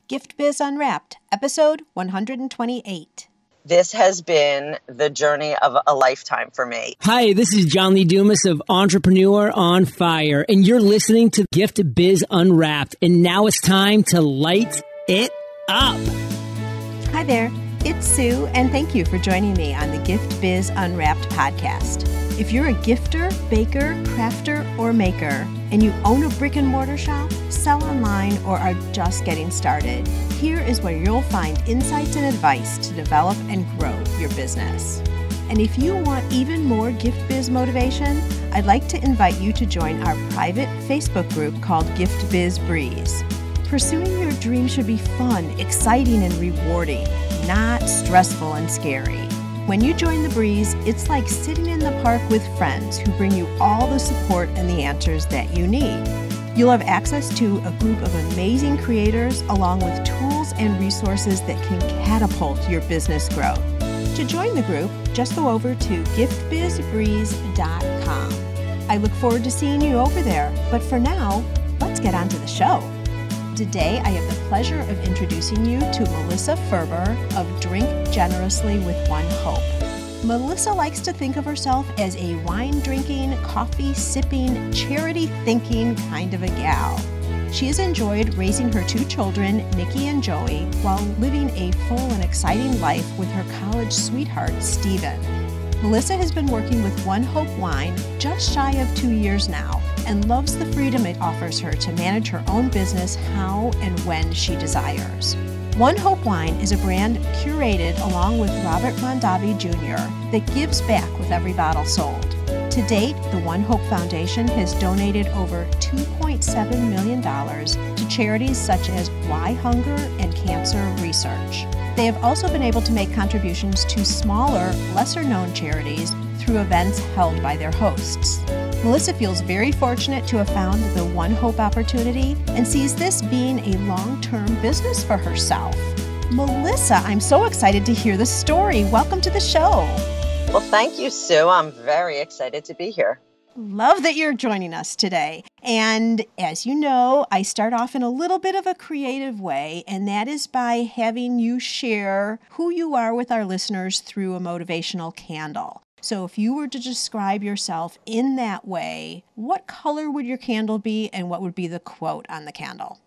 Gift Biz Unwrapped, episode 128. This has been the journey of a lifetime for me. Hi, this is John Lee Dumas of Entrepreneur on Fire, and you're listening to Gift Biz Unwrapped. And now it's time to light it up. Hi there, it's Sue, and thank you for joining me on the Gift Biz Unwrapped podcast. If you're a gifter, baker, crafter, or maker, and you own a brick and mortar shop, sell online, or are just getting started, here is where you'll find insights and advice to develop and grow your business. And if you want even more gift biz motivation, I'd like to invite you to join our private Facebook group called Gift Biz Breeze. Pursuing your dream should be fun, exciting, and rewarding, not stressful and scary. When you join the Breeze, it's like sitting in the park with friends who bring you all the support and the answers that you need. You'll have access to a group of amazing creators along with tools and resources that can catapult your business growth. To join the group, just go over to giftbizbreeze.com. I look forward to seeing you over there, but for now, let's get on to the show. Today, I have the pleasure of introducing you to Melissa Ferber of Drink Generously with OneHope. Melissa likes to think of herself as a wine-drinking, coffee-sipping, charity-thinking kind of a gal. She has enjoyed raising her two children, Nikki and Joey, while living a full and exciting life with her college sweetheart, Steven. Melissa has been working with OneHope Wine just shy of 2 years now and loves the freedom it offers her to manage her own business how and when she desires. OneHope Wine is a brand curated along with Robert Mondavi Jr. that gives back with every bottle sold. To date, the OneHope Foundation has donated over $2.7 million to charities such as WhyHunger and cancer research. They have also been able to make contributions to smaller, lesser-known charities through events held by their hosts. Melissa feels very fortunate to have found the OneHope opportunity and sees this being a long-term business for herself. Melissa, I'm so excited to hear the story. Welcome to the show. Well, thank you, Sue. I'm very excited to be here. Love that you're joining us today. And as you know, I start off in a little bit of a creative way, and that is by having you share who you are with our listeners through a motivational candle. So if you were to describe yourself in that way, what color would your candle be and what would be the quote on the candle?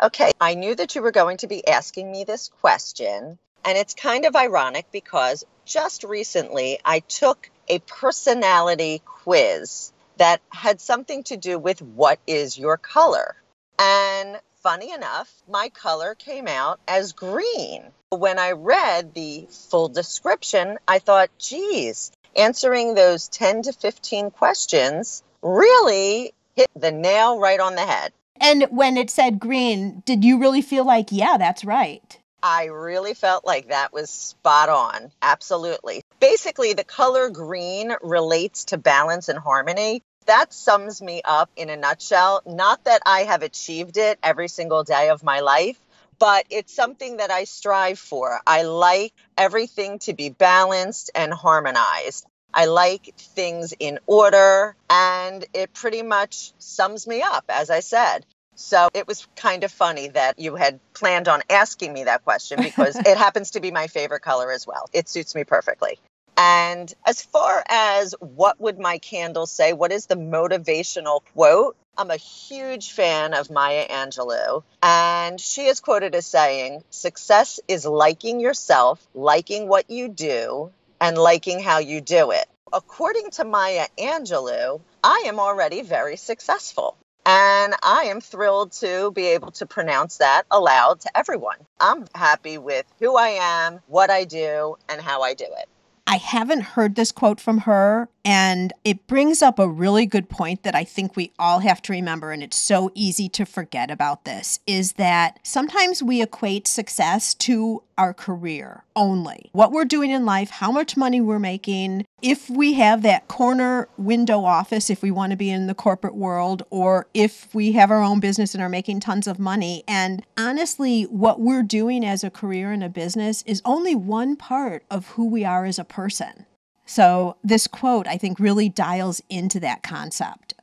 Okay, I knew that you were going to be asking me this question, and it's kind of ironic because just recently I took a personality quiz that had something to do with what is your color. And funny enough, my color came out as green. When I read the full description, I thought, geez, answering those 10 to 15 questions really hit the nail right on the head. And when it said green, did you really feel like, yeah, that's right? I really felt like that was spot on. Absolutely. Basically, the color green relates to balance and harmony. That sums me up in a nutshell. Not that I have achieved it every single day of my life, but it's something that I strive for. I like everything to be balanced and harmonized. I like things in order, and it pretty much sums me up, as I said. So it was kind of funny that you had planned on asking me that question because it happens to be my favorite color as well. It suits me perfectly. And as far as what would my candle say, what is the motivational quote? I'm a huge fan of Maya Angelou, and she is quoted as saying, "Success is liking yourself, liking what you do, and liking how you do it." According to Maya Angelou, I am already very successful. And I am thrilled to be able to pronounce that aloud to everyone. I'm happy with who I am, what I do, and how I do it. I haven't heard this quote from her, and it brings up a really good point that I think we all have to remember, and it's so easy to forget about this, is that sometimes we equate success to our career only. What we're doing in life, how much money we're making, if we have that corner window office, if we want to be in the corporate world, or if we have our own business and are making tons of money. And honestly, what we're doing as a career and a business is only one part of who we are as a person. So this quote, I think, really dials into that concept.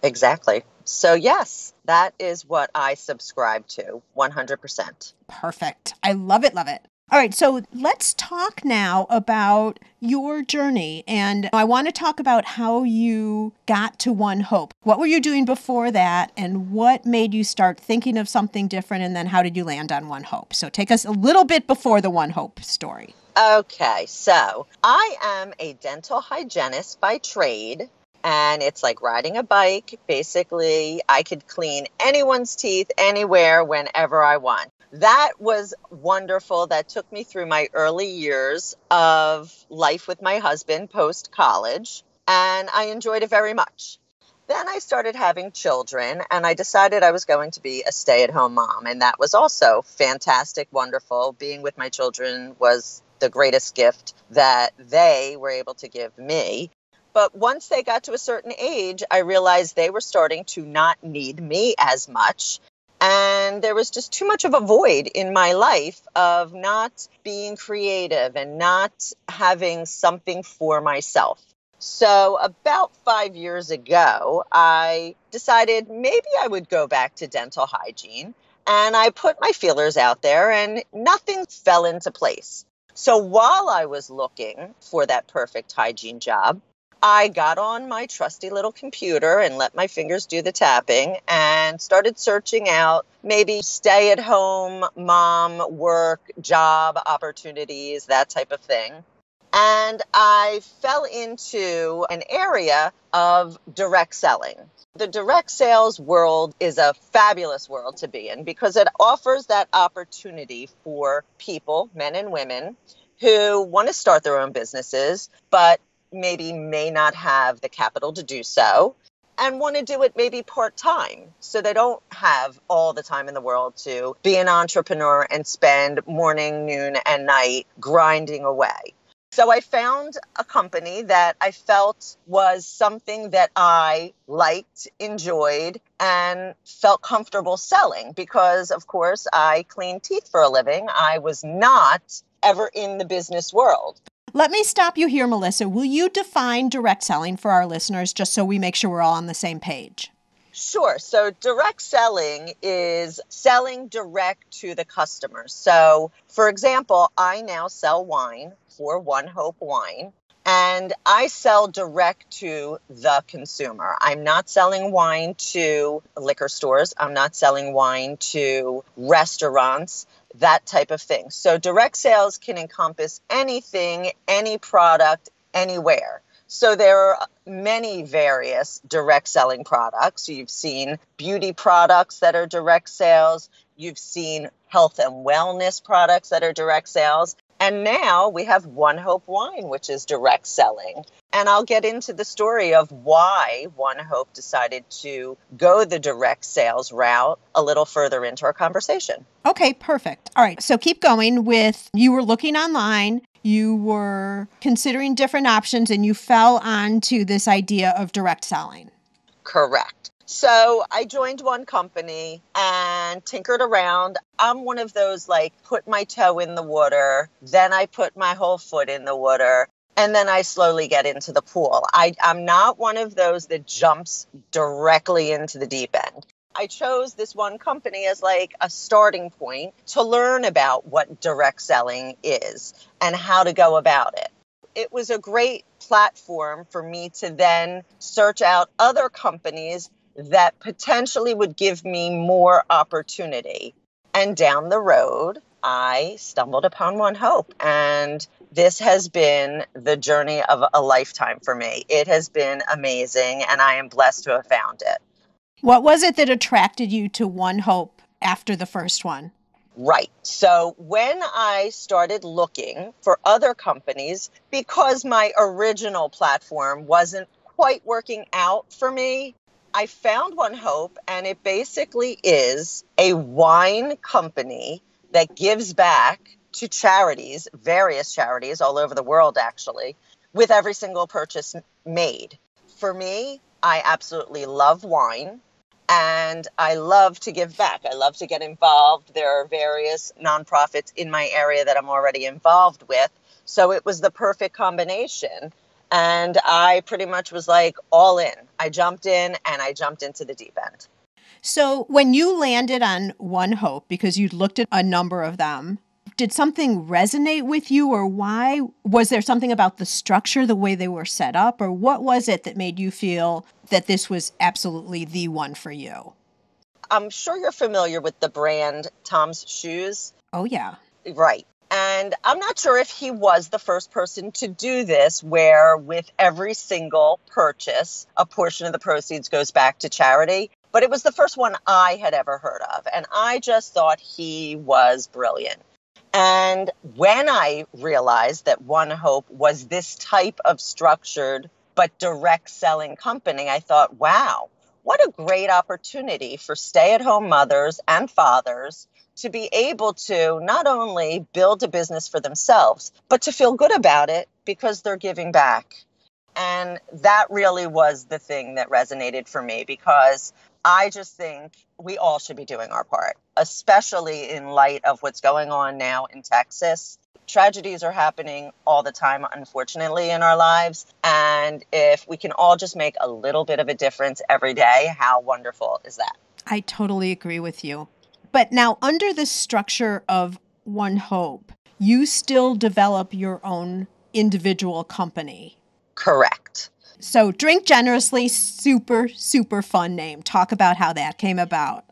Exactly. So yes, That is what I subscribe to 100%. Perfect. I love it. Love it. All right, so let's talk now about your journey. And I want to talk about how you got to OneHope. What were you doing before that, and what made you start thinking of something different, and then how did you land on OneHope? So take us a little bit before the OneHope story. Okay, so I am a dental hygienist by trade. And it's like riding a bike. Basically, I could clean anyone's teeth anywhere, whenever I want. That was wonderful. That took me through my early years of life with my husband post-college, and I enjoyed it very much. Then I started having children, and I decided I was going to be a stay-at-home mom, and that was also fantastic, wonderful. Being with my children was the greatest gift that they were able to give me. But once they got to a certain age, I realized they were starting to not need me as much. And there was just too much of a void in my life of not being creative and not having something for myself. So about 5 years ago, I decided maybe I would go back to dental hygiene. And I put my feelers out there and nothing fell into place. So while I was looking for that perfect hygiene job, I got on my trusty little computer and let my fingers do the tapping and started searching out maybe stay-at-home mom work, job opportunities, that type of thing. And I fell into an area of direct selling. The direct sales world is a fabulous world to be in because it offers that opportunity for people, men and women, who want to start their own businesses, but maybe may not have the capital to do so and want to do it maybe part-time. So they don't have all the time in the world to be an entrepreneur and spend morning, noon, and night grinding away. So I found a company that I felt was something that I liked, enjoyed, and felt comfortable selling because, of course, I clean teeth for a living. I was not ever in the business world. Let me stop you here, Melissa. Will you define direct selling for our listeners just so we make sure we're all on the same page? Sure. So direct selling is selling direct to the customer. So, for example, I now sell wine for OneHope Wine, and I sell direct to the consumer. I'm not selling wine to liquor stores. I'm not selling wine to restaurants, that type of thing. So direct sales can encompass anything, any product, anywhere. So there are many various direct selling products. You've seen beauty products that are direct sales. You've seen health and wellness products that are direct sales. And now we have OneHope Wine, which is direct selling. And I'll get into the story of why OneHope decided to go the direct sales route a little further into our conversation. Okay, perfect. All right, so keep going with you were looking online, you were considering different options, and you fell onto this idea of direct selling. Correct. So I joined one company and tinkered around. I'm one of those like put my toe in the water, then I put my whole foot in the water, and then I slowly get into the pool. I'm not one of those that jumps directly into the deep end. I chose this one company as like a starting point to learn about what direct selling is and how to go about it. It was a great platform for me to then search out other companies that potentially would give me more opportunity. And down the road, I stumbled upon OneHope, and this has been the journey of a lifetime for me. It has been amazing, and I am blessed to have found it. What was it that attracted you to OneHope after the first one? Right. So when I started looking for other companies, because my original platform wasn't quite working out for me, I found OneHope, and it basically is a wine company that gives back to charities, various charities all over the world, actually, with every single purchase made. For me, I absolutely love wine, and I love to give back. I love to get involved. There are various nonprofits in my area that I'm already involved with, so it was the perfect combination. And I pretty much was like all in. I jumped in and I jumped into the deep end. So when you landed on OneHope, because you looked at a number of them, did something resonate with you, or why? Was there something about the structure, the way they were set up, or what was it that made you feel that this was absolutely the one for you? I'm sure you're familiar with the brand Tom's Shoes. Oh, yeah. Right. And I'm not sure if he was the first person to do this, where with every single purchase, a portion of the proceeds goes back to charity. But it was the first one I had ever heard of. And I just thought he was brilliant. And when I realized that OneHope was this type of structured but direct selling company, I thought, wow, what a great opportunity for stay-at-home mothers and fathers to be able to not only build a business for themselves, but to feel good about it because they're giving back. And that really was the thing that resonated for me, because I just think we all should be doing our part, especially in light of what's going on now in Texas. Tragedies are happening all the time, unfortunately, in our lives. And if we can all just make a little bit of a difference every day, how wonderful is that? I totally agree with you. But now, under the structure of OneHope, you still develop your own individual company. Correct. So Drink Generously, super, super fun name. Talk about how that came about.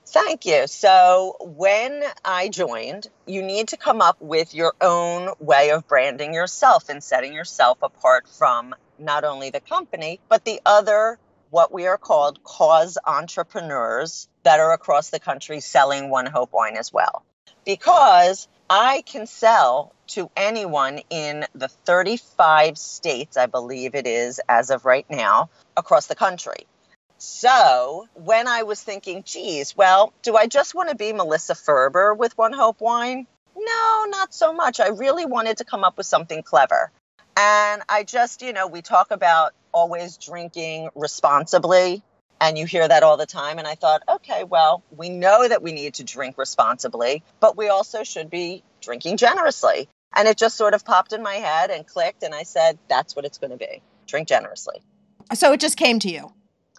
Thank you. So when I joined, you need to come up with your own way of branding yourself and setting yourself apart from not only the company, but the other, what we are called cause entrepreneurs that are across the country selling OneHope wine as well. Because I can sell to anyone in the 35 states, I believe it is, as of right now, across the country. So when I was thinking, geez, well, do I just want to be Melissa Ferber with OneHope wine? No, not so much. I really wanted to come up with something clever. And I just, we talk about always drinking responsibly, and you hear that all the time. And I thought, okay, well, we know that we need to drink responsibly, but we also should be drinking generously. And it just sort of popped in my head and clicked. And I said, that's what it's going to be. Drink generously. So it just came to you.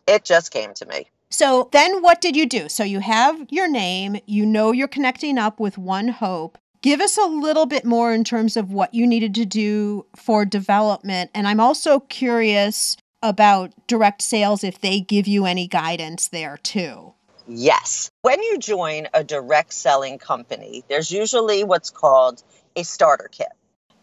It just came to me. So then what did you do? So you have your name, you're connecting up with OneHope. Give us a little bit more in terms of what you needed to do for development. And I'm also curious about direct sales, if they give you any guidance there too. Yes. When you join a direct selling company, there's usually what's called a starter kit.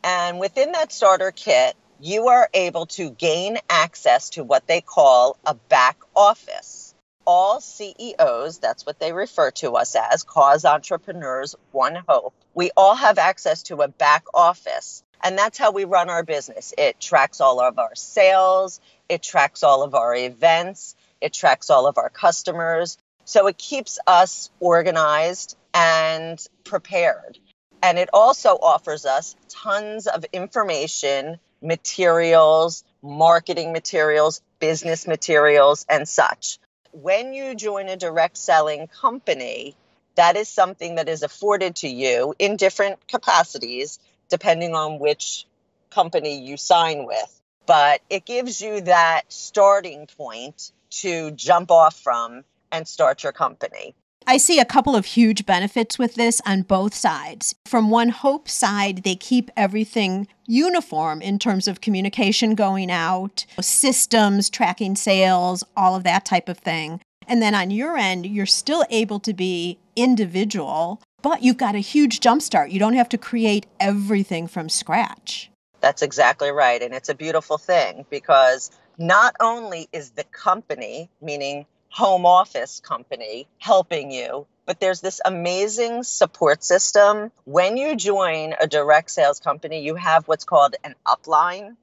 And within that starter kit, you are able to gain access to what they call a back office. All CEOs, that's what they refer to us as, cause entrepreneurs, OneHope. We all have access to a back office, and that's how we run our business. It tracks all of our sales, it tracks all of our events, it tracks all of our customers. So it keeps us organized and prepared. And it also offers us tons of information, materials, marketing materials, business materials, and such. When you join a direct selling company, that is something that is afforded to you in different capacities, depending on which company you sign with. But it gives you that starting point to jump off from and start your company. I see a couple of huge benefits with this on both sides. From OneHope's side, they keep everything uniform in terms of communication going out, systems, tracking sales, all of that type of thing. And then on your end, you're still able to be individual, but you've got a huge jumpstart. You don't have to create everything from scratch. That's exactly right. And it's a beautiful thing, because not only is the company, meaning home office company, helping you, but there's this amazing support system. When you join a direct sales company, you have what's called an upline.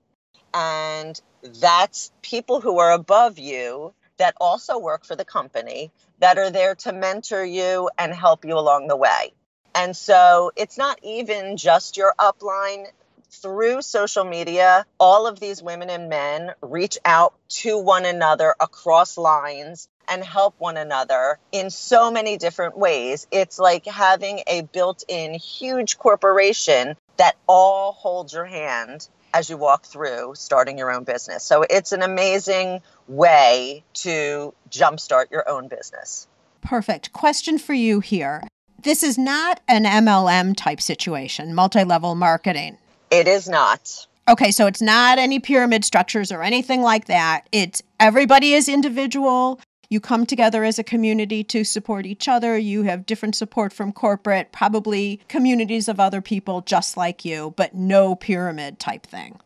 And that's people who are above you that also work for the company that are there to mentor you and help you along the way. And so it's not even just your upline. Through social media, all of these women and men reach out to one another across lines and help one another in so many different ways. It's like having a built-in huge corporation that all holds your hand as you walk through starting your own business. So it's an amazing way to jumpstart your own business. Perfect. Question for you here. This is not an MLM type situation, multi-level marketing. It is not. Okay, so it's not any pyramid structures or anything like that. It's everybody is individual. You come together as a community to support each other. You have different support from corporate, probably communities of other people just like you, but no pyramid type thing.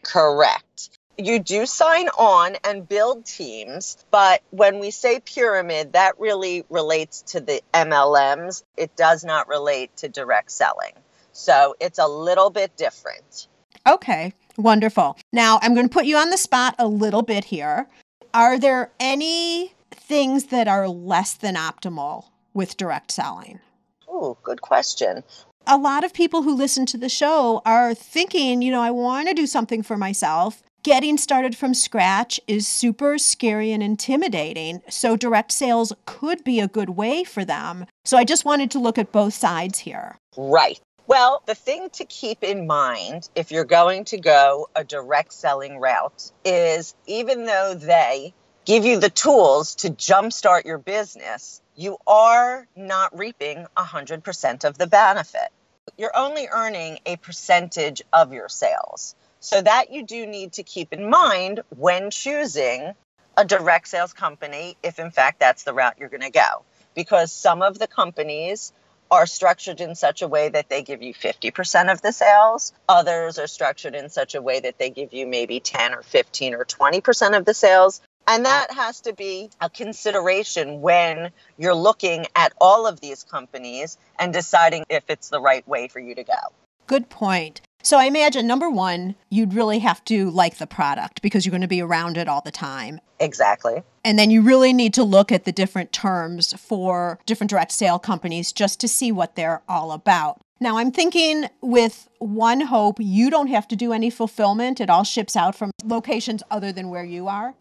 Correct. You do sign on and build teams, but when we say pyramid, that really relates to the MLMs. It does not relate to direct selling. So it's a little bit different. Okay, wonderful. Now I'm going to put you on the spot a little bit here. Are there any things that are less than optimal with direct selling? Oh, good question. A lot of people who listen to the show are thinking, I want to do something for myself. Getting started from scratch is super scary and intimidating. So direct sales could be a good way for them. So I just wanted to look at both sides here. Right. Well, the thing to keep in mind if you're going to go a direct selling route is even though they give you the tools to jumpstart your business, you are not reaping 100% of the benefit. You're only earning a percentage of your sales. So that you do need to keep in mind when choosing a direct sales company, if in fact that's the route you're going to go. Because some of the companies are structured in such a way that they give you 50% of the sales. Others are structured in such a way that they give you maybe 10 or 15 or 20% of the sales. And that has to be a consideration when you're looking at all of these companies and deciding if it's the right way for you to go. Good point. So I imagine, number one, you'd really have to like the product because you're going to be around it all the time. Exactly. And then you really need to look at the different terms for different direct sale companies just to see what they're all about. Now, I'm thinking with OneHope, you don't have to do any fulfillment. It all ships out from locations other than where you are.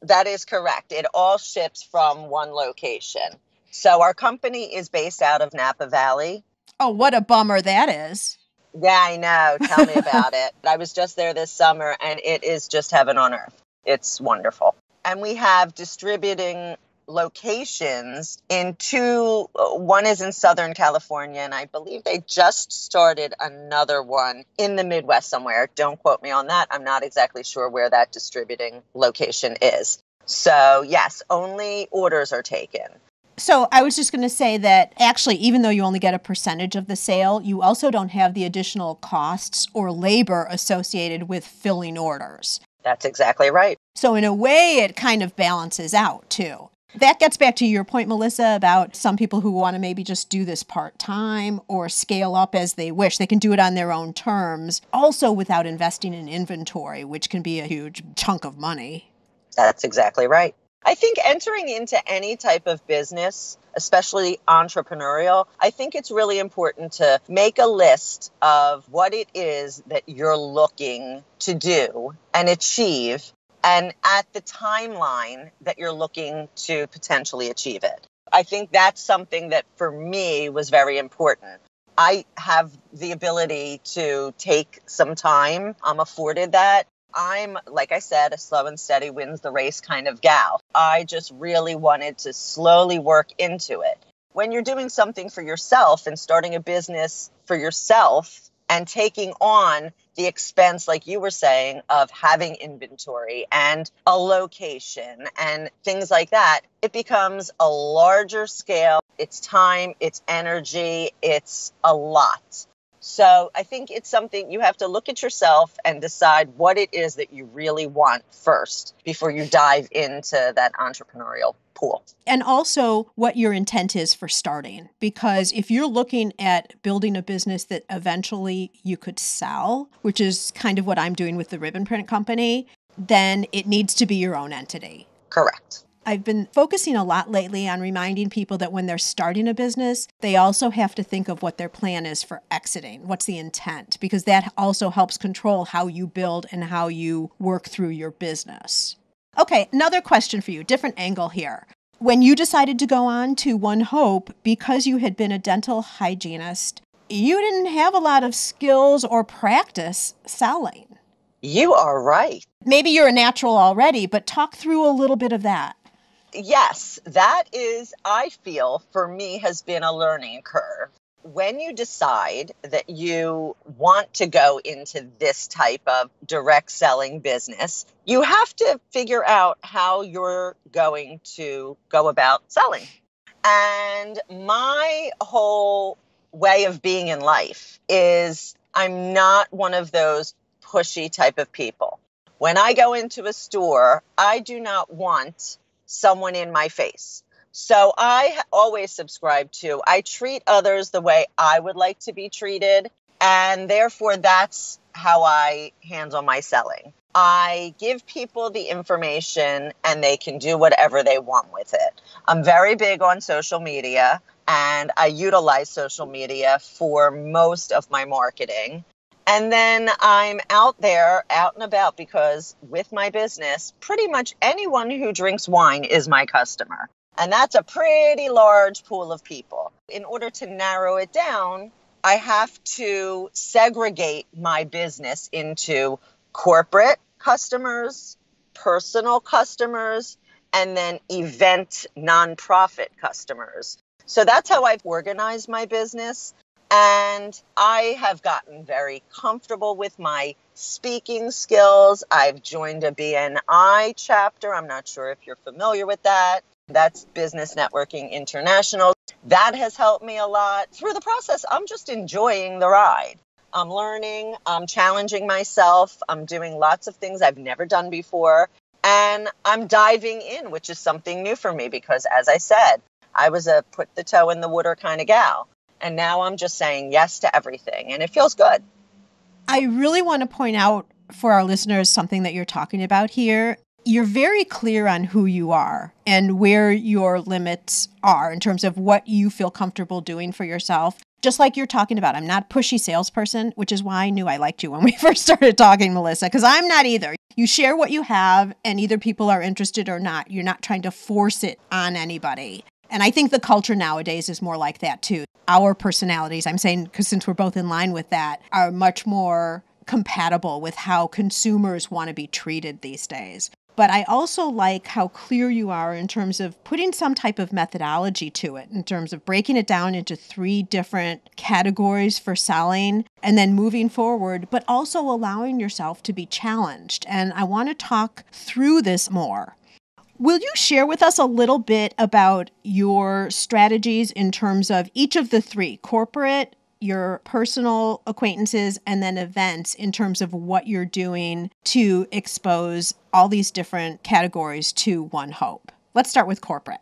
That is correct. It all ships from one location. So our company is based out of Napa Valley. Oh, what a bummer that is. Yeah, I know. Tell me about it. I was just there this summer and it is just heaven on earth. It's wonderful. And we have distributing locations in two. One is in Southern California, and I believe they just started another one in the Midwest somewhere. Don't quote me on that. I'm not exactly sure where that distributing location is. So yes, only orders are taken. So I was just going to say that actually, even though you only get a percentage of the sale, you also don't have the additional costs or labor associated with filling orders. That's exactly right. So in a way, it kind of balances out too. That gets back to your point, Melissa, about some people who want to maybe just do this part-time or scale up as they wish. They can do it on their own terms, also without investing in inventory, which can be a huge chunk of money. That's exactly right. I think entering into any type of business, especially entrepreneurial, I think it's really important to make a list of what it is that you're looking to do and achieve, and at the timeline that you're looking to potentially achieve it. I think that's something that for me was very important. I have the ability to take some time. I'm afforded that. I'm, like I said, a slow and steady wins the race kind of gal. I just really wanted to slowly work into it. When you're doing something for yourself and starting a business for yourself and taking on the expense, like you were saying, of having inventory and a location and things like that, it becomes a larger scale. It's time, it's energy, it's a lot. So I think it's something you have to look at yourself and decide what it is that you really want first before you dive into that entrepreneurial pool. And also what your intent is for starting. Because if you're looking at building a business that eventually you could sell, which is kind of what I'm doing with the ribbon print company, then it needs to be your own entity. Correct. I've been focusing a lot lately on reminding people that when they're starting a business, they also have to think of what their plan is for exiting. What's the intent? Because that also helps control how you build and how you work through your business. Okay, another question for you, different angle here. When you decided to go on to OneHope, because you had been a dental hygienist, you didn't have a lot of skills or practice selling. You are right. Maybe you're a natural already, but talk through a little bit of that. Yes, that is, I feel, for me, has been a learning curve. When you decide that you want to go into this type of direct selling business, you have to figure out how you're going to go about selling. And my whole way of being in life is I'm not one of those pushy type of people. When I go into a store, I do not want someone in my face. So I always subscribe to, I treat others the way I would like to be treated. And therefore, that's how I handle my selling. I give people the information and they can do whatever they want with it. I'm very big on social media and I utilize social media for most of my marketing. And then I'm out there, out and about, because with my business, pretty much anyone who drinks wine is my customer. And that's a pretty large pool of people. In order to narrow it down, I have to segregate my business into corporate customers, personal customers, and then event nonprofit customers. So that's how I've organized my business. And I have gotten very comfortable with my speaking skills. I've joined a BNI chapter. I'm not sure if you're familiar with that. That's Business Networking International. That has helped me a lot. Through the process, I'm just enjoying the ride. I'm learning, I'm challenging myself, I'm doing lots of things I've never done before, and I'm diving in, which is something new for me because, as I said, I was a put the toe in the water kind of gal. And now I'm just saying yes to everything, and it feels good. I really want to point out for our listeners something that you're talking about here. You're very clear on who you are and where your limits are in terms of what you feel comfortable doing for yourself. Just like you're talking about, I'm not a pushy salesperson, which is why I knew I liked you when we first started talking, Melissa, because I'm not either. You share what you have and either people are interested or not. You're not trying to force it on anybody. And I think the culture nowadays is more like that too. Our personalities, I'm saying, because since we're both in line with that, are much more compatible with how consumers want to be treated these days. But I also like how clear you are in terms of putting some type of methodology to it, in terms of breaking it down into 3 different categories for selling and then moving forward, but also allowing yourself to be challenged. And I want to talk through this more. Will you share with us a little bit about your strategies in terms of each of the 3, corporate, your personal acquaintances, and then events, in terms of what you're doing to expose all these different categories to OneHope? Let's start with corporate.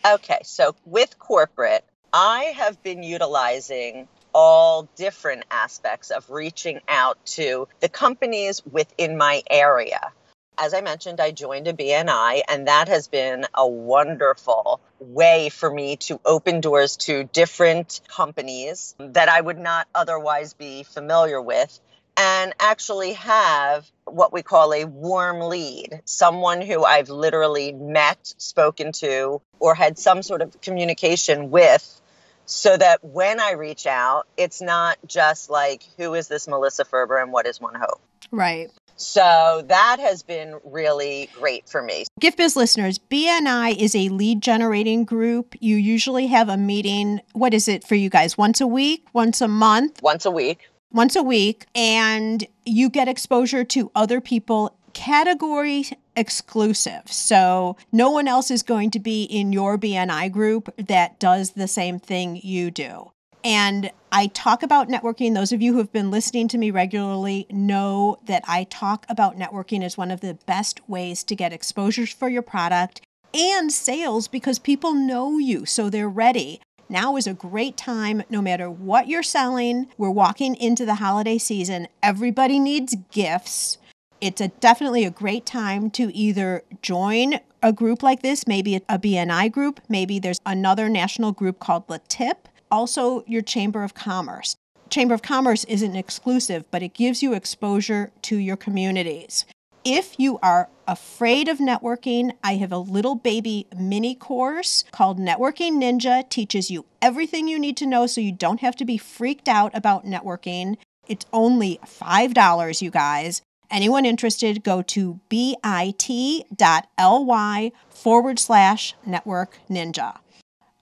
Okay, so with corporate, I have been utilizing all different aspects of reaching out to the companies within my area. As I mentioned, I joined a BNI, and that has been a wonderful way for me to open doors to different companies that I would not otherwise be familiar with, and actually have what we call a warm lead, someone who I've literally met, spoken to, or had some sort of communication with, so that when I reach out, it's not just like, who is this Melissa Ferber and what is OneHope? Right. So that has been really great for me. GiftBiz listeners, BNI is a lead generating group. You usually have a meeting. What is it for you guys? Once a week? Once a month? Once a week. Once a week. And you get exposure to other people, category exclusive. So no one else is going to be in your BNI group that does the same thing you do. And I talk about networking. Those of you who have been listening to me regularly know that I talk about networking as one of the best ways to get exposures for your product and sales, because people know you, so they're ready. Now is a great time, no matter what you're selling. We're walking into the holiday season. Everybody needs gifts. It's definitely a great time to either join a group like this, maybe a BNI group, maybe there's another national group called the TIP. Also, your Chamber of Commerce. Chamber of Commerce isn't exclusive, but it gives you exposure to your communities. If you are afraid of networking, I have a little baby mini course called Networking Ninja. Teaches you everything you need to know so you don't have to be freaked out about networking. It's only $5, you guys. Anyone interested, go to bit.ly/network ninja.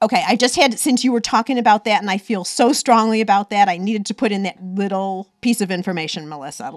Okay, I just had, since you were talking about that and I feel so strongly about that, I needed to put in that little piece of information, Melissa.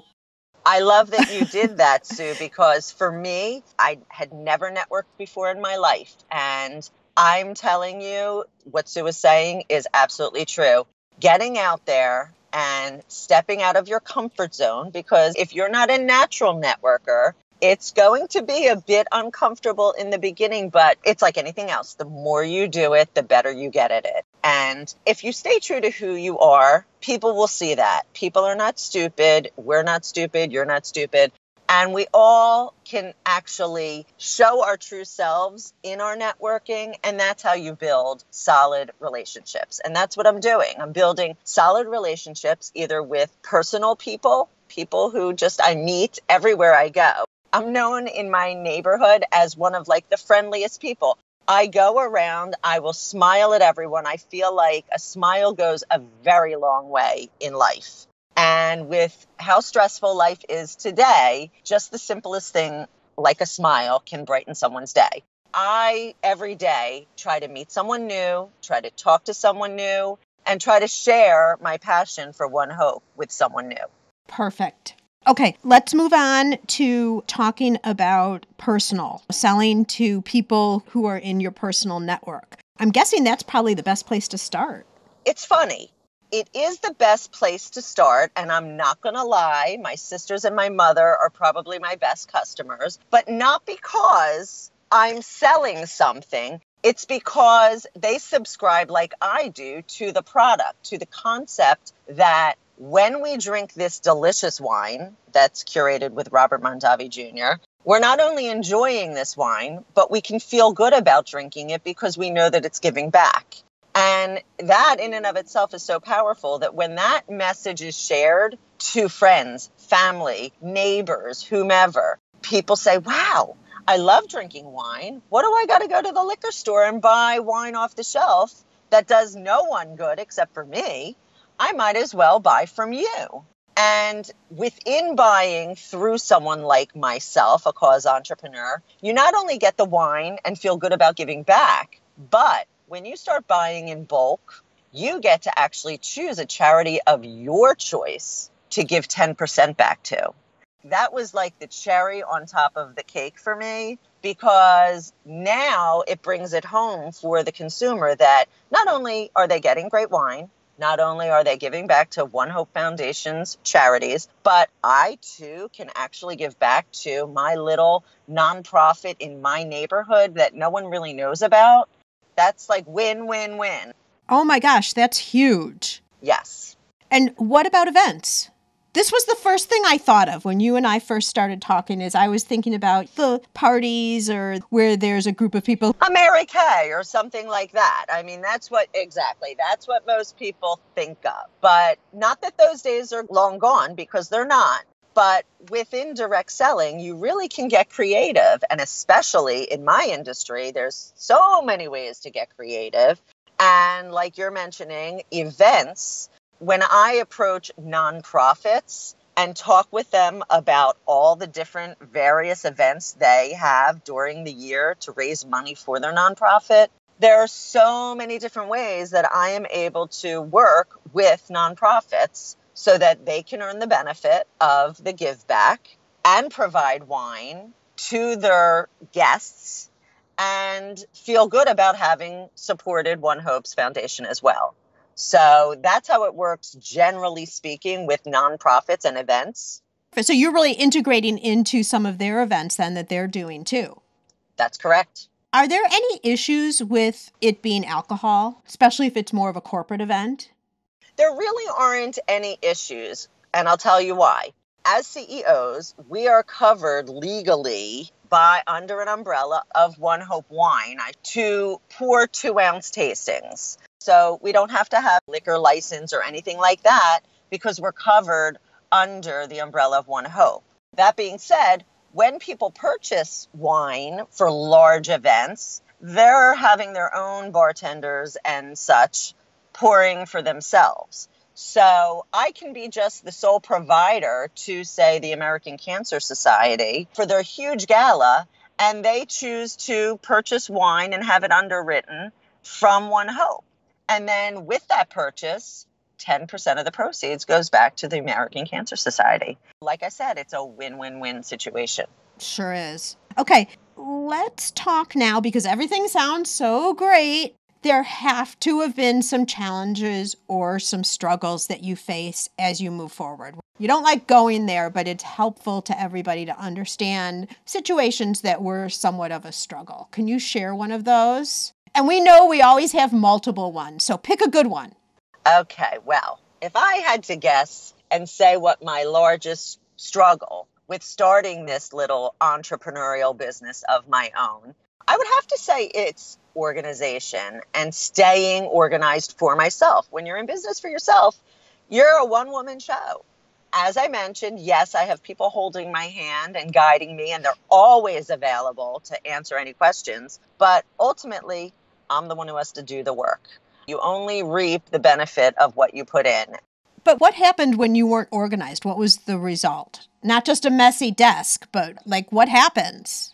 I love that you did that, Sue, because for me, I had never networked before in my life. And I'm telling you, what Sue was saying is absolutely true. Getting out there and stepping out of your comfort zone, because if you're not a natural networker, it's going to be a bit uncomfortable in the beginning, but it's like anything else. The more you do it, the better you get at it. And if you stay true to who you are, people will see that. People are not stupid. We're not stupid. You're not stupid. And we all can actually show our true selves in our networking. And that's how you build solid relationships. And that's what I'm doing. I'm building solid relationships either with personal people, people who just I meet everywhere I go. I'm known in my neighborhood as one of like the friendliest people. I go around, I will smile at everyone. I feel like a smile goes a very long way in life. And with how stressful life is today, just the simplest thing like a smile can brighten someone's day. I, every day, try to meet someone new, try to talk to someone new, and try to share my passion for OneHope with someone new. Perfect. Okay, let's move on to talking about personal, selling to people who are in your personal network. I'm guessing that's probably the best place to start. It's funny. It is the best place to start, and I'm not going to lie. My sisters and my mother are probably my best customers, but not because I'm selling something. It's because they subscribe like I do to the product, to the concept that when we drink this delicious wine that's curated with Robert Mondavi Jr., we're not only enjoying this wine, but we can feel good about drinking it because we know that it's giving back. And that in and of itself is so powerful that when that message is shared to friends, family, neighbors, whomever, people say, wow, I love drinking wine. What do I got to go to the liquor store and buy wine off the shelf that does no one good except for me? I might as well buy from you. And within buying through someone like myself, a cause entrepreneur, you not only get the wine and feel good about giving back, but when you start buying in bulk, you get to actually choose a charity of your choice to give 10% back to. That was like the cherry on top of the cake for me, because now it brings it home for the consumer that not only are they getting great wine, not only are they giving back to OneHope Foundation's charities, but I too can actually give back to my little nonprofit in my neighborhood that no one really knows about. That's like win, win, win. Oh my gosh, that's huge. Yes. And what about events? This was the first thing I thought of when you and I first started talking, is I was thinking about the parties or where there's a group of people. A Mary Kay or something like that. I mean, that's what most people think of. But not that those days are long gone, because they're not. But within direct selling, you really can get creative. And especially in my industry, there's so many ways to get creative. And like you're mentioning, events. When I approach nonprofits and talk with them about all the different various events they have during the year to raise money for their nonprofit, there are so many different ways that I am able to work with nonprofits so that they can earn the benefit of the give back and provide wine to their guests and feel good about having supported OneHope's foundation as well. So that's how it works, generally speaking, with nonprofits and events. So you're really integrating into some of their events then that they're doing too. That's correct. Are there any issues with it being alcohol, especially if it's more of a corporate event? There really aren't any issues, and I'll tell you why. As CEOs, we are covered legally by under an umbrella of OneHope Wine to pour 2-ounce tastings. So we don't have to have liquor license or anything like that because we're covered under the umbrella of OneHope. That being said, when people purchase wine for large events, they're having their own bartenders and such pouring for themselves. So I can be just the sole provider to, say, the American Cancer Society for their huge gala, and they choose to purchase wine and have it underwritten from OneHope. And then with that purchase, 10% of the proceeds goes back to the American Cancer Society. Like I said, it's a win-win-win situation. Sure is. Okay, let's talk now because everything sounds so great. There have to have been some challenges or some struggles that you face as you move forward. You don't like going there, but it's helpful to everybody to understand situations that were somewhat of a struggle. Can you share one of those? And we know we always have multiple ones, so pick a good one. Okay, well, if I had to guess and say what my largest struggle with starting this little entrepreneurial business of my own, I would have to say it's organization and staying organized for myself. When you're in business for yourself, you're a one-woman show. As I mentioned, yes, I have people holding my hand and guiding me, and they're always available to answer any questions. But ultimately, I'm the one who has to do the work. You only reap the benefit of what you put in. But what happened when you weren't organized? What was the result? Not just a messy desk, but like what happens?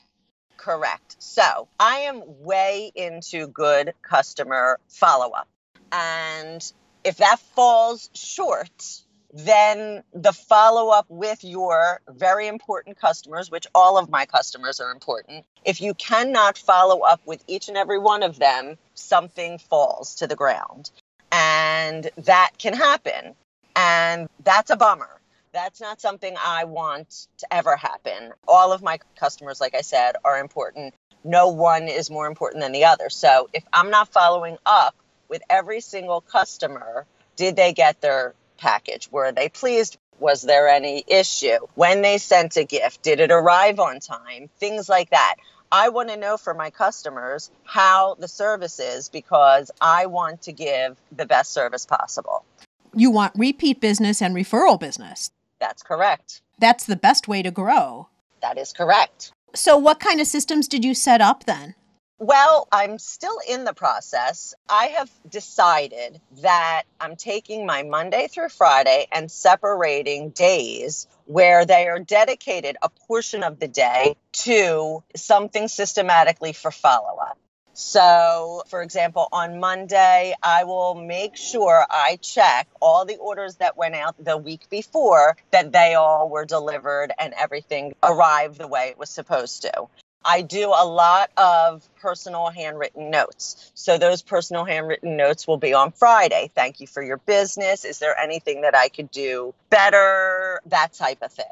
Correct. So I am way into good customer follow-up. And if that falls short, then the follow-up with your very important customers, which all of my customers are important, if you cannot follow up with each and every one of them, something falls to the ground. And that can happen. And that's a bummer. That's not something I want to ever happen. All of my customers, like I said, are important. No one is more important than the other. So if I'm not following up with every single customer, did they get their package? Were they pleased? Was there any issue? When they sent a gift, did it arrive on time? Things like that. I want to know for my customers how the service is because I want to give the best service possible. You want repeat business and referral business. That's correct. That's the best way to grow. That is correct. So what kind of systems did you set up then? Well, I'm still in the process. I have decided that I'm taking my Monday through Friday and separating days where they are dedicated a portion of the day to something systematically for follow-up. So, for example, on Monday, I will make sure I check all the orders that went out the week before, that they all were delivered and everything arrived the way it was supposed to. I do a lot of personal handwritten notes. So those personal handwritten notes will be on Friday. Thank you for your business. Is there anything that I could do better? That type of thing.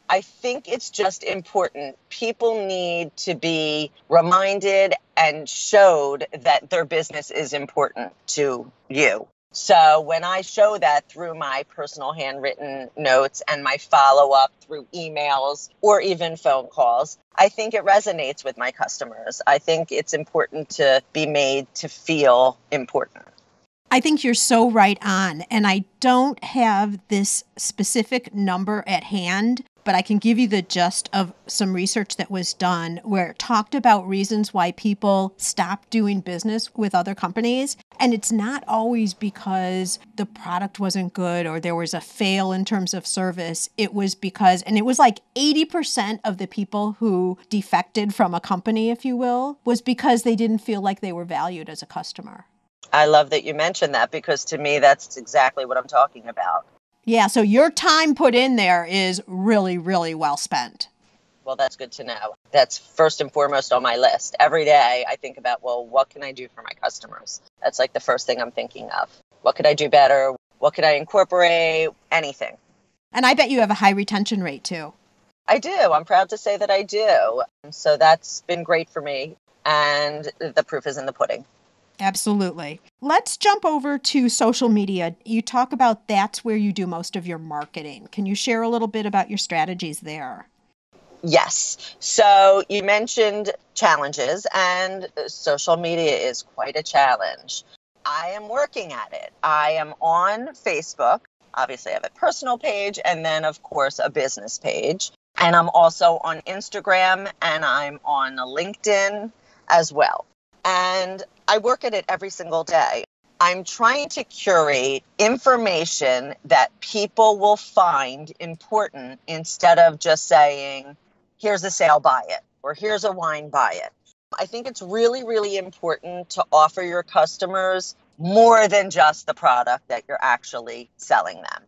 I think it's just important. People need to be reminded and showed that their business is important to you. So when I show that through my personal handwritten notes and my follow-up through emails or even phone calls, I think it resonates with my customers. I think it's important to be made to feel important. I think you're so right on, and I don't have this specific number at hand, but I can give you the gist of some research that was done where it talked about reasons why people stop doing business with other companies. And it's not always because the product wasn't good or there was a fail in terms of service. It was because, and it was like 80% of the people who defected from a company, if you will, was because they didn't feel like they were valued as a customer. I love that you mentioned that because to me, that's exactly what I'm talking about. Yeah, so your time put in there is really, really well spent. Well, that's good to know. That's first and foremost on my list. Every day I think about, well, what can I do for my customers? That's like the first thing I'm thinking of. What could I do better? What could I incorporate? Anything. And I bet you have a high retention rate too. I do. I'm proud to say that I do. So that's been great for me. And the proof is in the pudding. Absolutely. Let's jump over to social media. You talk about that's where you do most of your marketing. Can you share a little bit about your strategies there? Yes. So you mentioned challenges, and social media is quite a challenge. I am working at it. I am on Facebook. Obviously, I have a personal page and then, of course, a business page. And I'm also on Instagram and I'm on LinkedIn as well. And I work at it every single day. I'm trying to curate information that people will find important instead of just saying, here's a sale, buy it, or here's a wine, buy it. I think it's really, really important to offer your customers more than just the product that you're actually selling them.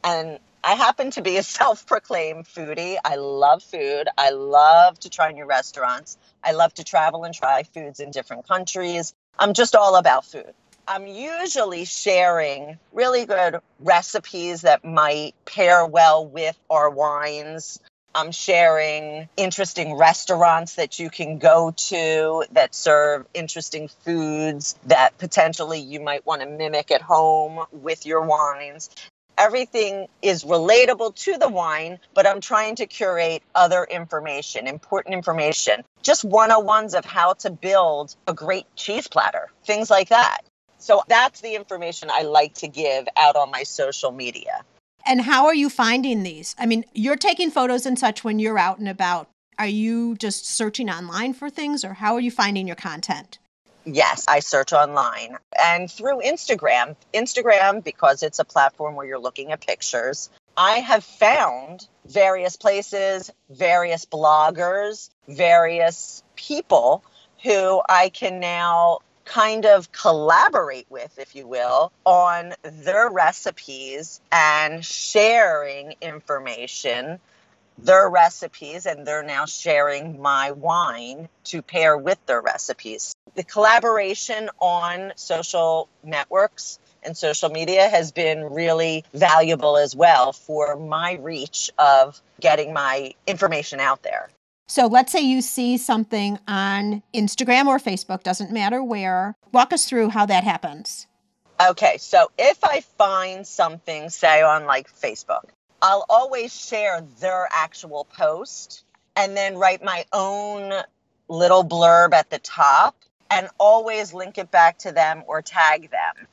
And I happen to be a self-proclaimed foodie. I love food. I love to try new restaurants. I love to travel and try foods in different countries. I'm just all about food. I'm usually sharing really good recipes that might pair well with our wines. I'm sharing interesting restaurants that you can go to that serve interesting foods that potentially you might want to mimic at home with your wines. Everything is relatable to the wine, but I'm trying to curate other information, important information, just 101s of how to build a great cheese platter, things like that. So that's the information I like to give out on my social media. And how are you finding these? I mean, you're taking photos and such when you're out and about. Are you just searching online for things, or how are you finding your content? Yes, I search online and through Instagram. Instagram, because it's a platform where you're looking at pictures, I have found various places, various bloggers, various people who I can now kind of collaborate with, if you will, on their recipes and sharing information, their recipes, and they're now sharing my wine to pair with their recipes. The collaboration on social networks and social media has been really valuable as well for my reach of getting my information out there. So let's say you see something on Instagram or Facebook, doesn't matter where. Walk us through how that happens. Okay, so if I find something, say on like Facebook, I'll always share their actual post and then write my own little blurb at the top and always link it back to them or tag them.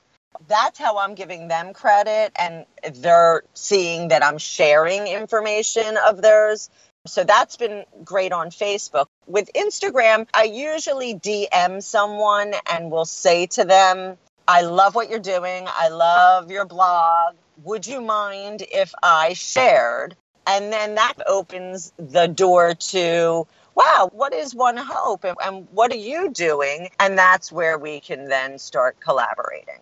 That's how I'm giving them credit, and they're seeing that I'm sharing information of theirs. So that's been great on Facebook. With Instagram, I usually DM someone and will say to them, I love what you're doing. I love your blog. Would you mind if I shared? And then that opens the door to, wow, what is OneHope and what are you doing? And that's where we can then start collaborating.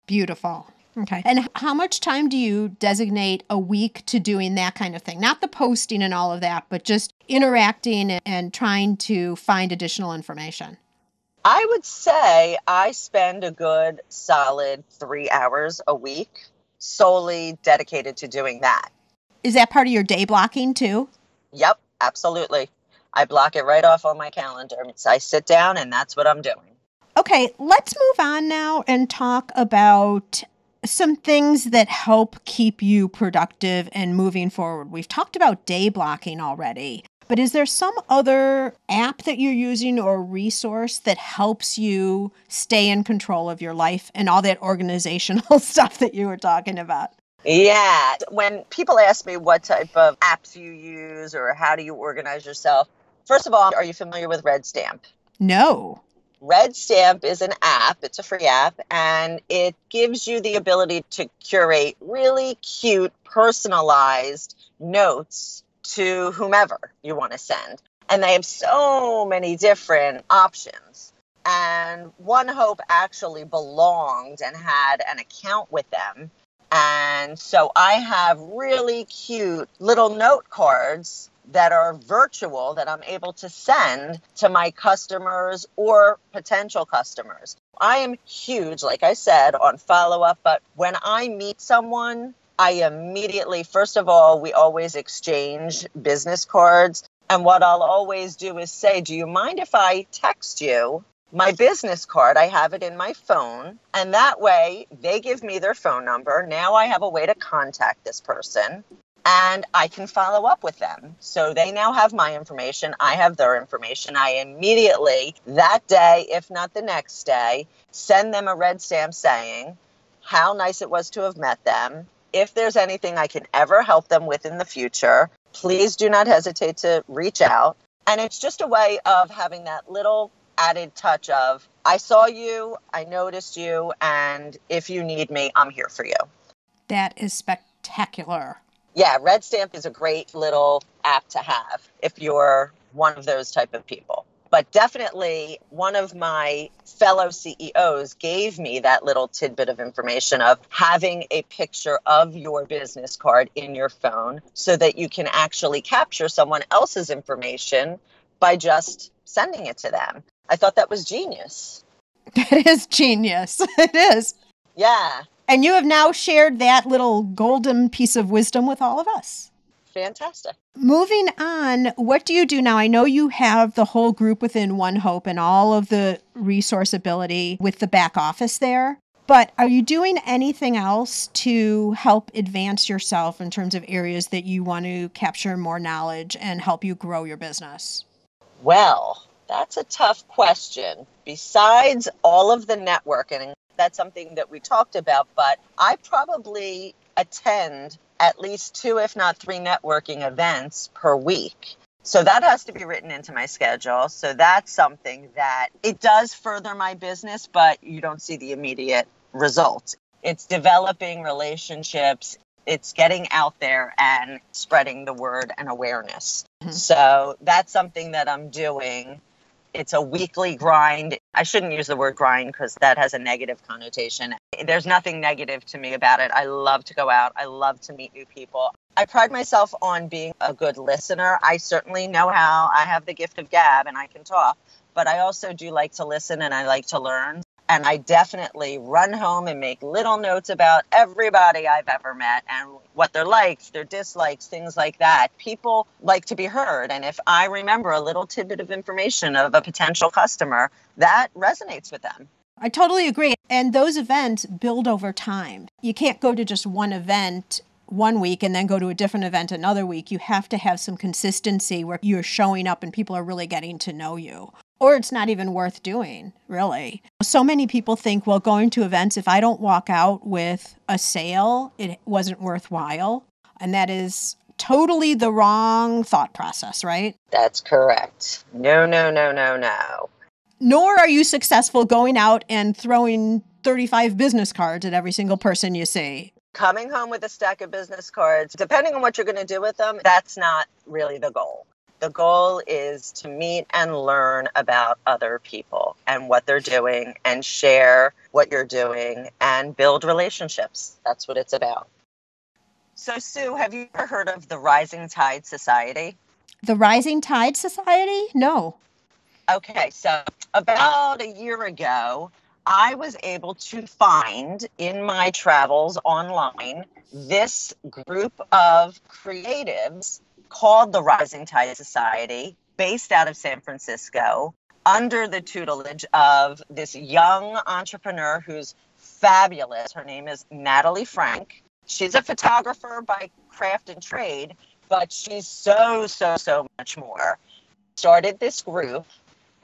Beautiful. Okay. And how much time do you designate a week to doing that kind of thing? Not the posting and all of that, but just interacting and trying to find additional information. I would say I spend a good solid 3 hours a week solely dedicated to doing that. Is that part of your day blocking too? Yep, absolutely. I block it right off on my calendar. So I sit down and that's what I'm doing. Okay, let's move on now and talk about some things that help keep you productive and moving forward. We've talked about day blocking already, but is there some other app that you're using or resource that helps you stay in control of your life and all that organizational stuff that you were talking about? Yeah. When people ask me what type of apps you use or how do you organize yourself, first of all, are you familiar with Red Stamp? No. Red Stamp is an app. It's a free app, and it gives you the ability to curate really cute, personalized notes to whomever you want to send. And they have so many different options. And OneHope actually belonged and had an account with them. And so I have really cute little note cards that are virtual that I'm able to send to my customers or potential customers. I am huge, like I said, on follow-up, but when I meet someone, I immediately, first of all, we always exchange business cards. And what I'll always do is say, do you mind if I text you my business card? I have it in my phone. And that way they give me their phone number. Now I have a way to contact this person. And I can follow up with them. So they now have my information. I have their information. I immediately, that day, if not the next day, send them a red stamp saying how nice it was to have met them. If there's anything I can ever help them with in the future, please do not hesitate to reach out. And it's just a way of having that little added touch of, I saw you, I noticed you, and if you need me, I'm here for you. That is spectacular. Yeah, Red Stamp is a great little app to have if you're one of those type of people. But definitely one of my fellow CEOs gave me that little tidbit of information of having a picture of your business card in your phone so that you can actually capture someone else's information by just sending it to them. I thought that was genius. That is genius. It is. Yeah. And you have now shared that little golden piece of wisdom with all of us. Fantastic. Moving on, what do you do now? I know you have the whole group within OneHope and all of the resource ability with the back office there. But are you doing anything else to help advance yourself in terms of areas that you want to capture more knowledge and help you grow your business? Well, that's a tough question. Besides all of the networking, that's something that we talked about, but I probably attend at least 2, if not 3 networking events per week. So that has to be written into my schedule. So that's something that it does further my business, but you don't see the immediate results. It's developing relationships. It's getting out there and spreading the word and awareness. Mm-hmm. So that's something that I'm doing. It's a weekly grind. I shouldn't use the word grind because that has a negative connotation. There's nothing negative to me about it. I love to go out. I love to meet new people. I pride myself on being a good listener. I certainly know how. I have the gift of gab and I can talk, but I also do like to listen and I like to learn. And I definitely run home and make little notes about everybody I've ever met and what their likes, their dislikes, things like that. People like to be heard. And if I remember a little tidbit of information of a potential customer, that resonates with them. I totally agree. And those events build over time. You can't go to just one event one week and then go to a different event another week. You have to have some consistency where you're showing up and people are really getting to know you. Or it's not even worth doing, really. So many people think, well, going to events, if I don't walk out with a sale, it wasn't worthwhile. And that is totally the wrong thought process, right? That's correct. No. Nor are you successful going out and throwing 35 business cards at every single person you see. Coming home with a stack of business cards, depending on what you're going to do with them, that's not really the goal. The goal is to meet and learn about other people and what they're doing and share what you're doing and build relationships. That's what it's about. So, Sue, have you ever heard of the Rising Tide Society? The Rising Tide Society? No. Okay, so about a year ago, I was able to find in my travels online this group of creatives called the Rising Tide Society, based out of San Francisco, under the tutelage of this young entrepreneur who's fabulous. Her name is Natalie Frank. She's a photographer by craft and trade, but she's so much more. Started this group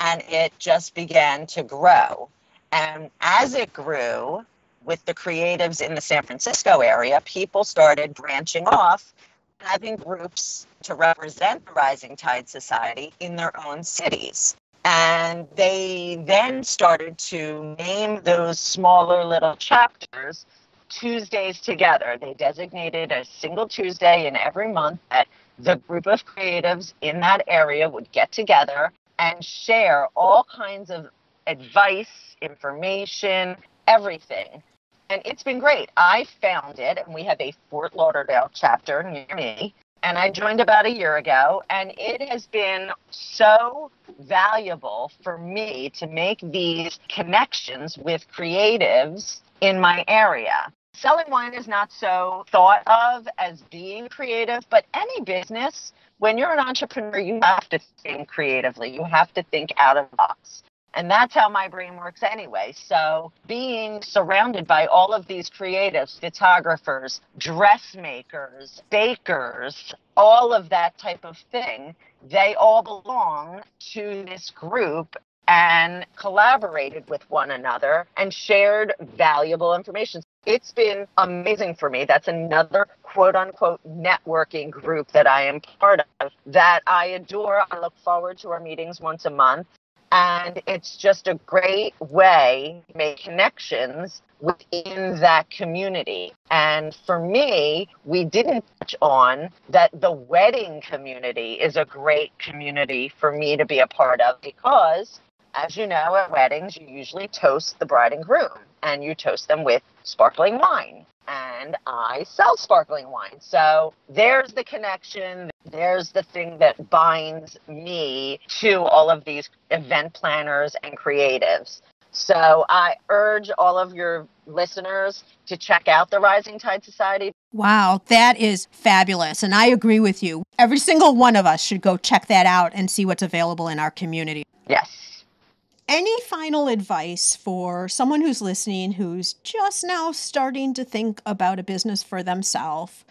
and it just began to grow. And as it grew with the creatives in the San Francisco area, people started branching off, having groups to represent the Rising Tide Society in their own cities. And they then started to name those smaller little chapters Tuesdays together. They designated a single Tuesday in every month that the group of creatives in that area would get together and share all kinds of advice, information, everything. And it's been great. I found it, and we have a Fort Lauderdale chapter near me, and I joined about a year ago, and it has been so valuable for me to make these connections with creatives in my area. Selling wine is not so thought of as being creative, but any business, when you're an entrepreneur, you have to think creatively. You have to think out of the box. And that's how my brain works anyway. So being surrounded by all of these creatives, photographers, dressmakers, bakers, all of that type of thing, they all belong to this group and collaborated with one another and shared valuable information. It's been amazing for me. That's another quote unquote networking group that I am part of that I adore. I look forward to our meetings once a month. And it's just a great way to make connections within that community. And for me, we didn't touch on that the wedding community is a great community for me to be a part of because, as you know, at weddings, you usually toast the bride and groom and you toast them with sparkling wine. And I sell sparkling wine. So there's the connection. There's the thing that binds me to all of these event planners and creatives. So I urge all of your listeners to check out the Rising Tide Society. Wow, that is fabulous. And I agree with you. Every single one of us should go check that out and see what's available in our community. Yes. Any final advice for someone who's listening, who's just now starting to think about a business for themselves?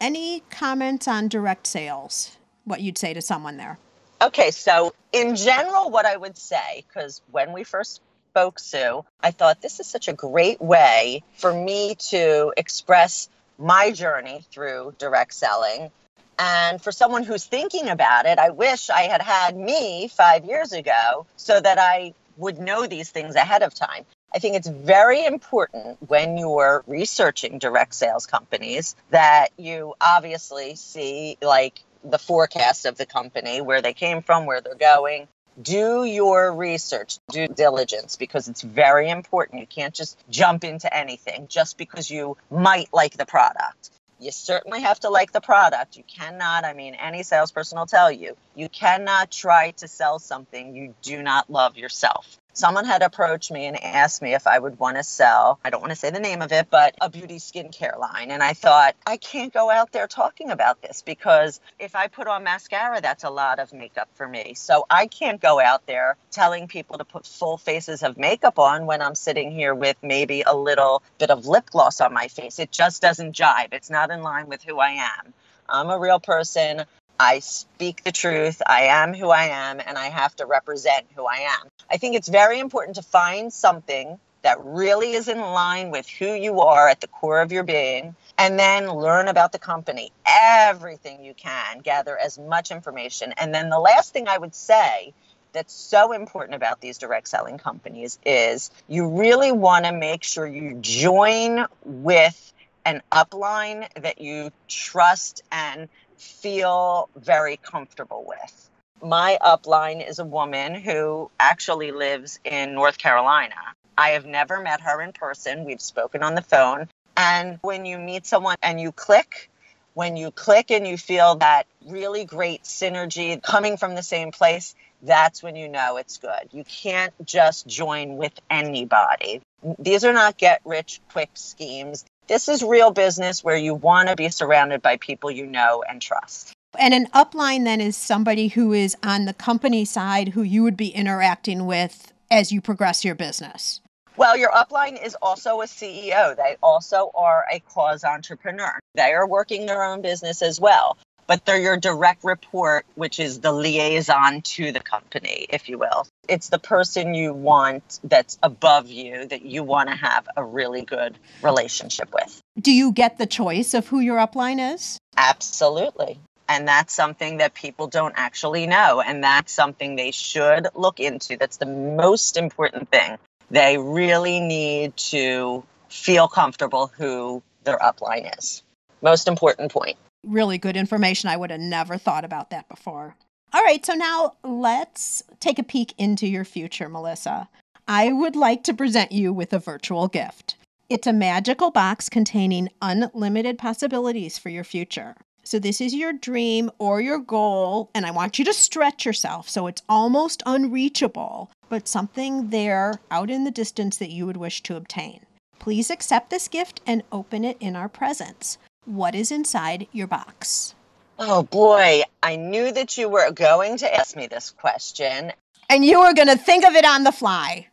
Any comments on direct sales? What you'd say to someone there? Okay, so in general, what I would say, because when we first spoke, Sue, I thought this is such a great way for me to express my journey through direct selling. And for someone who's thinking about it, I wish I had had me 5 years ago so that I would know these things ahead of time. I think it's very important when you're researching direct sales companies that you obviously see like the forecast of the company, where they came from, where they're going. Do your research, due diligence, because it's very important. You can't just jump into anything just because you might like the product. You certainly have to like the product. You cannot, any salesperson will tell you, you cannot try to sell something you do not love yourself. Someone had approached me and asked me if I would want to sell, I don't want to say the name of it, but a beauty skincare line. And I thought, I can't go out there talking about this because if I put on mascara, that's a lot of makeup for me. So I can't go out there telling people to put full faces of makeup on when I'm sitting here with maybe a little bit of lip gloss on my face. It just doesn't jive. It's not in line with who I am. I'm a real person. I speak the truth. I am who I am, and I have to represent who I am. I think it's very important to find something that really is in line with who you are at the core of your being, and then learn about the company. Everything you can, gather as much information. And then the last thing I would say that's so important about these direct selling companies is you really want to make sure you join with an upline that you trust and feel very comfortable with. My upline is a woman who actually lives in North Carolina. I have never met her in person. We've spoken on the phone. And when you meet someone and you click, when you click and you feel that really great synergy coming from the same place, that's when you know it's good. You can't just join with anybody. These are not get-rich-quick schemes. This is real business where you want to be surrounded by people you know and trust. And an upline then is somebody who is on the company side who you would be interacting with as you progress your business. Well, your upline is also a CEO. They also are a cause entrepreneur. They are working their own business as well. But they're your direct report, which is the liaison to the company, if you will. It's the person you want that's above you that you want to have a really good relationship with. Do you get the choice of who your upline is? Absolutely. And that's something that people don't actually know. And that's something they should look into. That's the most important thing. They really need to feel comfortable who their upline is. Most important point. Really good information. I would have never thought about that before. All right, so now let's take a peek into your future, Melissa. I would like to present you with a virtual gift. It's a magical box containing unlimited possibilities for your future. So this is your dream or your goal, and I want you to stretch yourself so it's almost unreachable, but something there out in the distance that you would wish to obtain. Please accept this gift and open it in our presence. What is inside your box? Oh boy, I knew that you were going to ask me this question. And you were going to think of it on the fly.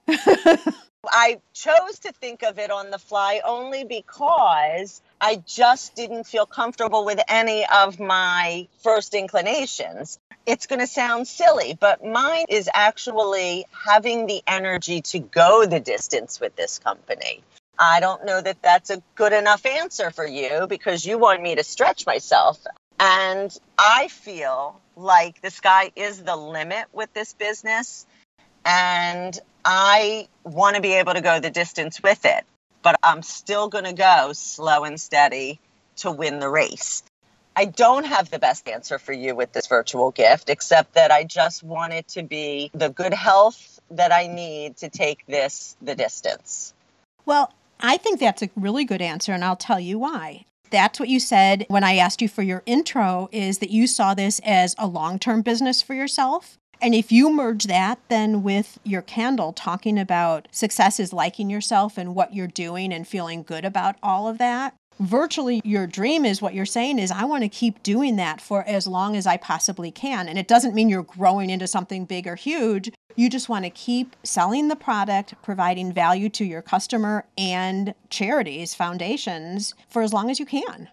I chose to think of it on the fly only because I just didn't feel comfortable with any of my first inclinations. It's going to sound silly, but mine is actually having the energy to go the distance with this company. I don't know that that's a good enough answer for you because you want me to stretch myself. And I feel like the sky is the limit with this business. and I want to be able to go the distance with it, but I'm still going to go slow and steady to win the race. I don't have the best answer for you with this virtual gift, except that I just want it to be the good health that I need to take this the distance. Well, I think that's a really good answer, and I'll tell you why. That's what you said when I asked you for your intro, is that you saw this as a long-term business for yourself. And if you merge that then with your candle, talking about success is liking yourself and what you're doing and feeling good about all of that, virtually your dream is what you're saying is, I want to keep doing that for as long as I possibly can. And it doesn't mean you're growing into something big or huge. You just want to keep selling the product, providing value to your customer and charities, foundations, for as long as you can.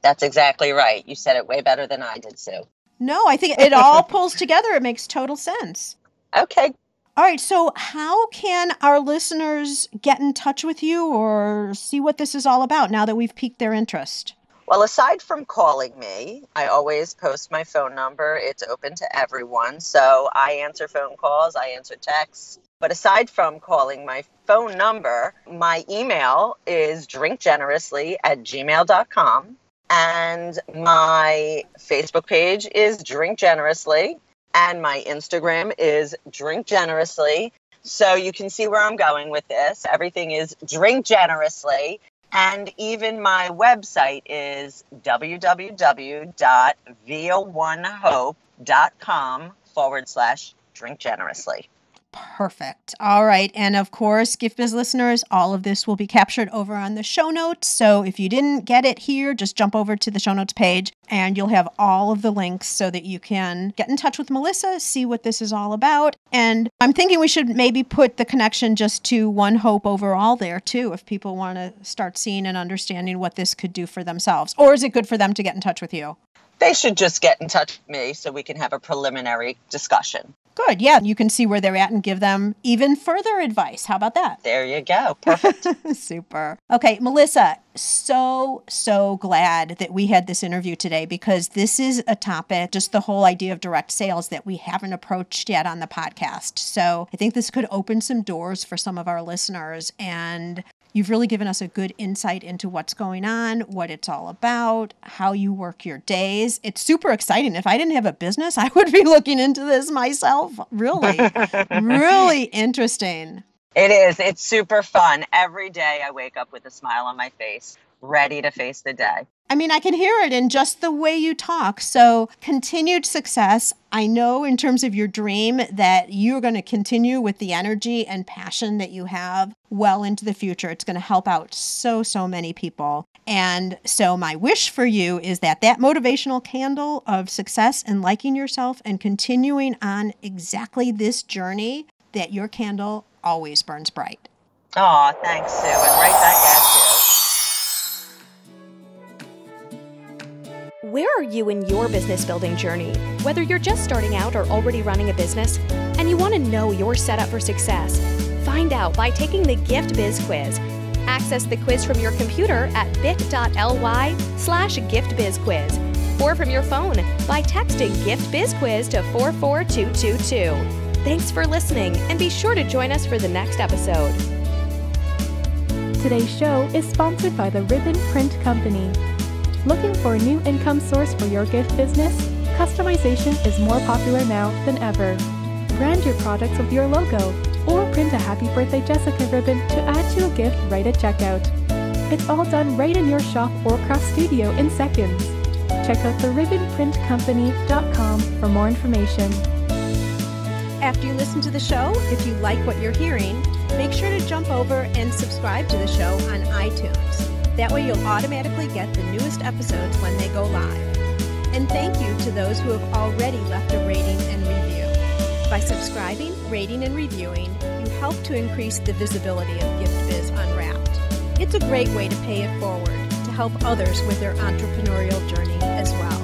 That's exactly right. You said it way better than I did, Sue. No, I think it all pulls together. It makes total sense. Okay. All right. So how can our listeners get in touch with you or see what this is all about now that we've piqued their interest? Well, aside from calling me, I always post my phone number. It's open to everyone. So I answer phone calls, I answer texts. But aside from calling my phone number, my email is drinkgenerously@gmail.com. And my Facebook page is Drink Generously. And my Instagram is Drink Generously. So you can see where I'm going with this. Everything is Drink Generously. And even my website is www.via1hope.com/Drink Generously. Perfect. All right. And of course, Gift Biz listeners, all of this will be captured over on the show notes. So if you didn't get it here, just jump over to the show notes page and you'll have all of the links so that you can get in touch with Melissa, see what this is all about. And I'm thinking we should maybe put the connection just to OneHope overall there too, if people want to start seeing and understanding what this could do for themselves. Or is it good for them to get in touch with you? They should just get in touch with me so we can have a preliminary discussion. Good. Yeah. You can see where they're at and give them even further advice. How about that? There you go. Perfect. Super. Okay, Melissa, so glad that we had this interview today because this is a topic, just the whole idea of direct sales that we haven't approached yet on the podcast. So I think this could open some doors for some of our listeners, and you've really given us a good insight into what's going on, what it's all about, how you work your days. It's super exciting. If I didn't have a business, I would be looking into this myself. Really, really interesting. It is. It's super fun. Every day I wake up with a smile on my face, ready to face the day. I mean, I can hear it in just the way you talk. So continued success. I know in terms of your dream that you're going to continue with the energy and passion that you have well into the future. It's going to help out so many people. And so my wish for you is that motivational candle of success and liking yourself and continuing on exactly this journey, that your candle always burns bright. Oh, thanks, Sue. And right back at you. Where are you in your business building journey? Whether you're just starting out or already running a business and you want to know you're set up for success, find out by taking the Gift Biz quiz. Access the quiz from your computer at bit.ly/giftbizquiz or from your phone by texting Gift Biz Quiz to 44222. Thanks for listening and be sure to join us for the next episode. Today's show is sponsored by the Ribbon Print Company. Looking for a new income source for your gift business? Customization is more popular now than ever. Brand your products with your logo, or print a Happy Birthday Jessica ribbon to add to a gift right at checkout. It's all done right in your shop or craft studio in seconds. Check out theribbonprintcompany.com for more information. After you listen to the show, if you like what you're hearing, make sure to jump over and subscribe to the show on iTunes. That way you'll automatically get the newest episodes when they go live. And thank you to those who have already left a rating and review. By subscribing, rating, and reviewing, you help to increase the visibility of Gift Biz Unwrapped. It's a great way to pay it forward to help others with their entrepreneurial journey as well.